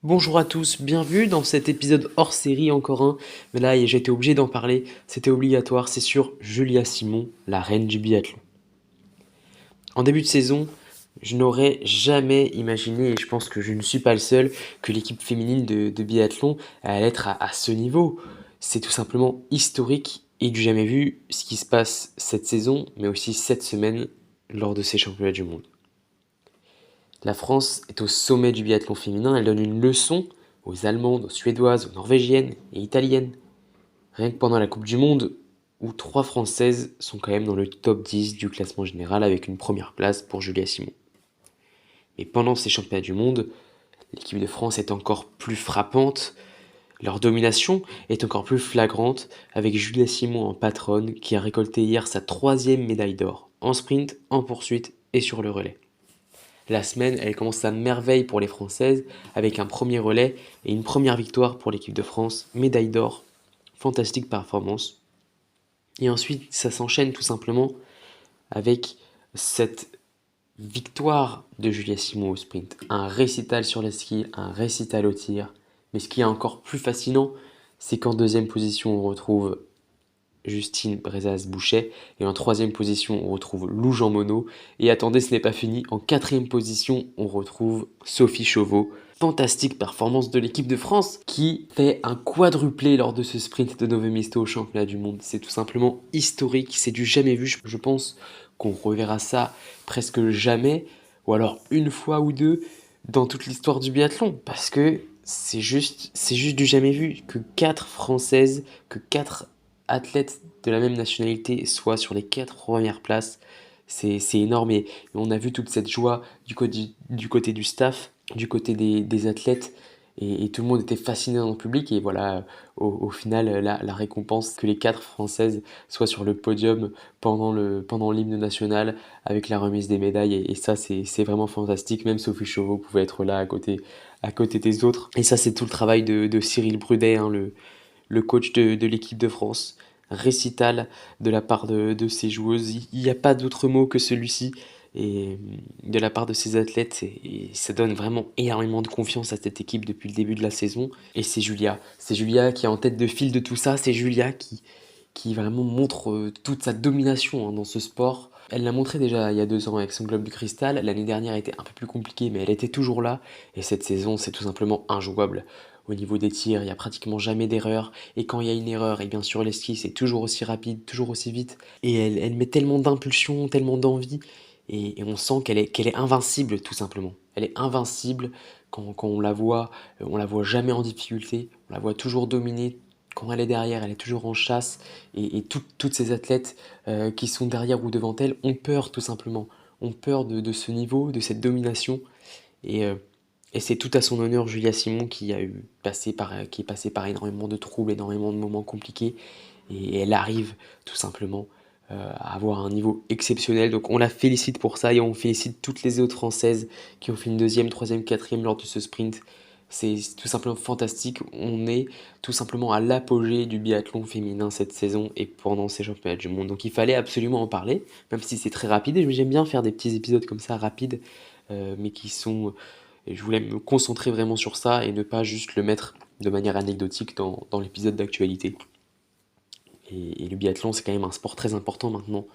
Bonjour à tous, bienvenue dans cet épisode hors série, encore un, mais là j'ai été obligé d'en parler, c'était obligatoire, c'est sur Julia Simon, la reine du biathlon. En début de saison, je n'aurais jamais imaginé, et je pense que je ne suis pas le seul, que l'équipe féminine de biathlon allait être à ce niveau. C'est tout simplement historique et du jamais vu ce qui se passe cette saison, mais aussi cette semaine lors de ces championnats du monde. La France est au sommet du biathlon féminin, elle donne une leçon aux Allemandes, aux Suédoises, aux Norvégiennes et Italiennes. Rien que pendant la Coupe du Monde, où 3 Françaises sont quand même dans le top 10 du classement général avec une première place pour Julia Simon. Mais pendant ces championnats du monde, l'équipe de France est encore plus frappante, leur domination est encore plus flagrante avec Julia Simon en patronne qui a récolté hier sa 3e médaille d'or, en sprint, en poursuite et sur le relais. La semaine, elle commence à merveille pour les Françaises avec un premier relais et une première victoire pour l'équipe de France, médaille d'or, fantastique performance. Et ensuite, ça s'enchaîne tout simplement avec cette victoire de Julia Simon au sprint. Un récital sur la ski, un récital au tir. Mais ce qui est encore plus fascinant, c'est qu'en deuxième position, on retrouve Justine Brezaz-Bouchet. Et en troisième position, on retrouve Lou Jean Monod. Et attendez, ce n'est pas fini. En quatrième position, on retrouve Sophie Chauveau. Fantastique performance de l'équipe de France qui fait un quadruplé lors de ce sprint de Nové Mesto au championnat du monde. C'est tout simplement historique, c'est du jamais vu. Je pense qu'on reverra ça presque jamais, ou alors une fois ou deux dans toute l'histoire du biathlon, parce que c'est juste du jamais vu que 4 Françaises, que 4 athlètes de la même nationalité soient sur les 4 premières places. C'est énorme et on a vu toute cette joie du côté du staff, du côté des athlètes et tout le monde était fasciné dans le public et voilà au final la récompense que les 4 Françaises soient sur le podium pendant l'hymne national avec la remise des médailles et ça c'est vraiment fantastique. Même Sophie Chauveau pouvait être là à côté des autres et ça c'est tout le travail de Cyril Brudet, hein, le coach de l'équipe de France. Récital de la part de ces joueuses. Il n'y a pas d'autre mot que celui-ci. Et de la part de ces athlètes, et ça donne vraiment énormément de confiance à cette équipe depuis le début de la saison. Et c'est Julia. C'est Julia qui est en tête de file de tout ça. C'est Julia qui vraiment montre toute sa domination, hein, dans ce sport. Elle l'a montré déjà il y a 2 ans avec son globe du cristal. L'année dernière était un peu plus compliquée, mais elle était toujours là. Et cette saison, c'est tout simplement injouable. Au niveau des tirs, il n'y a pratiquement jamais d'erreur. Et quand il y a une erreur, et bien sûr les skis, c'est toujours aussi rapide, toujours aussi vite. Et elle met tellement d'impulsion, tellement d'envie. Et on sent qu'elle est invincible, tout simplement. Elle est invincible quand on la voit jamais en difficulté. On la voit toujours dominer. Quand elle est derrière, elle est toujours en chasse. Et toutes ces athlètes qui sont derrière ou devant elle ont peur, tout simplement. Ont peur de ce niveau, de cette domination. Et, euh, et c'est tout à son honneur, Julia Simon, qui est passée par énormément de troubles, énormément de moments compliqués. Et elle arrive tout simplement à avoir un niveau exceptionnel. Donc on la félicite pour ça et on félicite toutes les autres Françaises qui ont fait une deuxième, troisième, quatrième lors de ce sprint. C'est tout simplement fantastique. On est tout simplement à l'apogée du biathlon féminin cette saison et pendant ces championnats du monde. Donc il fallait absolument en parler, même si c'est très rapide. Et j'aime bien faire des petits épisodes comme ça, rapides, mais qui sont et je voulais me concentrer vraiment sur ça et ne pas juste le mettre de manière anecdotique dans l'épisode d'actualité. Et le biathlon, c'est quand même un sport très important maintenant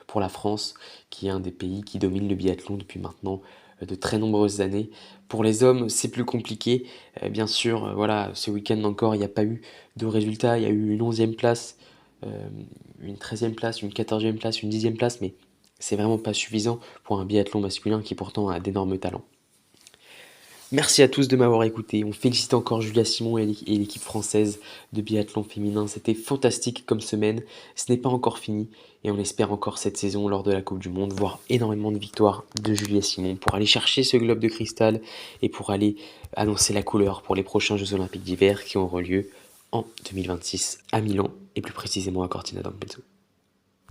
pour la France, qui est un des pays qui domine le biathlon depuis maintenant de très nombreuses années. Pour les hommes, c'est plus compliqué. Bien sûr, voilà, ce week-end encore, il n'y a pas eu de résultat. Il y a eu une 11e place, euh, une 13e place, une 14e place, une 10e place, mais c'est vraiment pas suffisant pour un biathlon masculin qui pourtant a d'énormes talents. Merci à tous de m'avoir écouté. On félicite encore Julia Simon et l'équipe française de biathlon féminin. C'était fantastique comme semaine. Ce n'est pas encore fini et on espère encore cette saison lors de la Coupe du Monde voir énormément de victoires de Julia Simon pour aller chercher ce globe de cristal et pour aller annoncer la couleur pour les prochains Jeux Olympiques d'hiver qui auront lieu en 2026 à Milan et plus précisément à Cortina d'Ampezzo.